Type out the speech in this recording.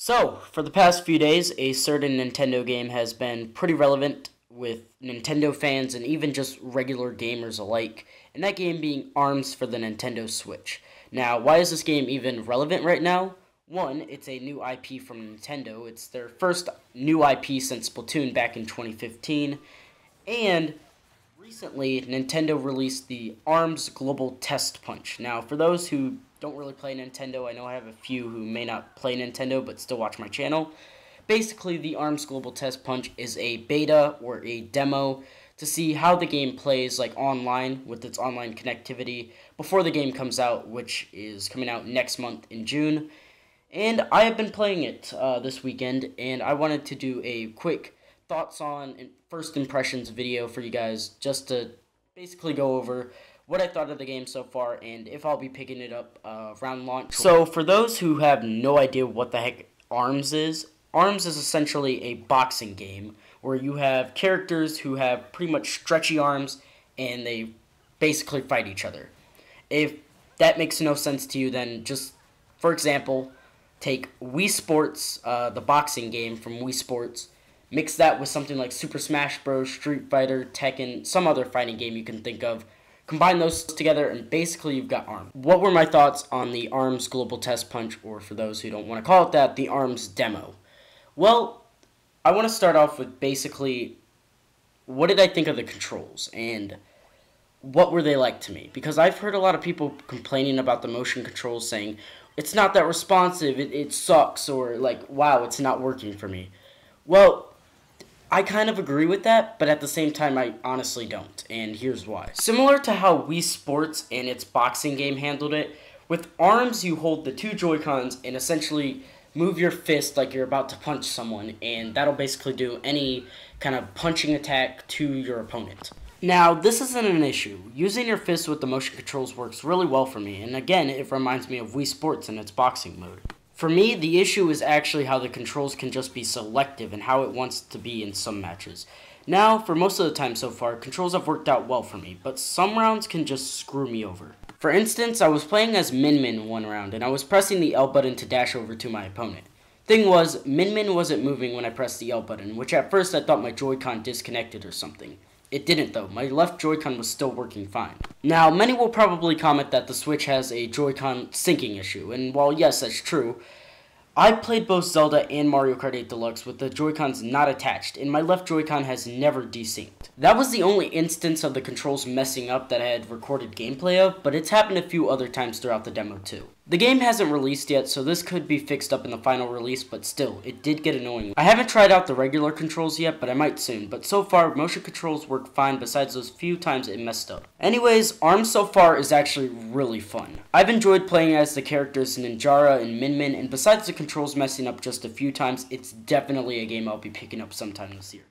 So, for the past few days, a certain Nintendo game has been pretty relevant with Nintendo fans and even just regular gamers alike, and that game being ARMS for the Nintendo Switch. Now, why is this game even relevant right now? One, it's a new IP from Nintendo. It's their first new IP since Splatoon back in 2015, and recently, Nintendo released the ARMS Global Testpunch. Now, for those who don't really play Nintendo, I know I have a few who may not play Nintendo but still watch my channel. Basically, the ARMS Global Testpunch is a beta or a demo to see how the game plays like online with its online connectivity before the game comes out, which is coming out next month in June. And I have been playing it this weekend, and I wanted to do a quick thoughts on and first impressions video for you guys, just to basically go over what I thought of the game so far and if I'll be picking it up around launch. So for those who have no idea what the heck ARMS is essentially a boxing game where you have characters who have pretty much stretchy arms and they basically fight each other. If that makes no sense to you, then just, for example, take Wii Sports, the boxing game from Wii Sports, mix that with something like Super Smash Bros., Street Fighter, Tekken, some other fighting game you can think of. Combine those together and basically you've got ARMS. What were my thoughts on the ARMS Global Testpunch, or for those who don't want to call it that, the ARMS demo? Well, I want to start off with basically what did I think of the controls and what were they like to me? Because I've heard a lot of people complaining about the motion controls, saying it's not that responsive, it sucks, or like, wow, it's not working for me. Well, I kind of agree with that, but at the same time, I honestly don't, and here's why. Similar to how Wii Sports and its boxing game handled it, with ARMS you hold the two Joy-Cons and essentially move your fist like you're about to punch someone, and that'll basically do any kind of punching attack to your opponent. Now, this isn't an issue. Using your fist with the motion controls works really well for me, and again, it reminds me of Wii Sports in its boxing mode. For me, the issue is actually how the controls can just be selective and how it wants to be in some matches. Now, for most of the time so far, controls have worked out well for me, but some rounds can just screw me over. For instance, I was playing as Min Min one round, and I was pressing the L button to dash over to my opponent. Thing was, Min Min wasn't moving when I pressed the L button, which at first I thought my Joy-Con disconnected or something. It didn't though, my left Joy-Con was still working fine. Now, many will probably comment that the Switch has a Joy-Con syncing issue, and while yes, that's true, I played both Zelda and Mario Kart 8 Deluxe with the Joy-Cons not attached, and my left Joy-Con has never desynced. That was the only instance of the controls messing up that I had recorded gameplay of, but it's happened a few other times throughout the demo too. The game hasn't released yet, so this could be fixed up in the final release, but still, it did get annoying. I haven't tried out the regular controls yet, but I might soon, but so far, motion controls work fine besides those few times it messed up. Anyways, ARMS so far is actually really fun. I've enjoyed playing as the characters Ninjara and Min Min, and besides the controls messing up just a few times, it's definitely a game I'll be picking up sometime this year.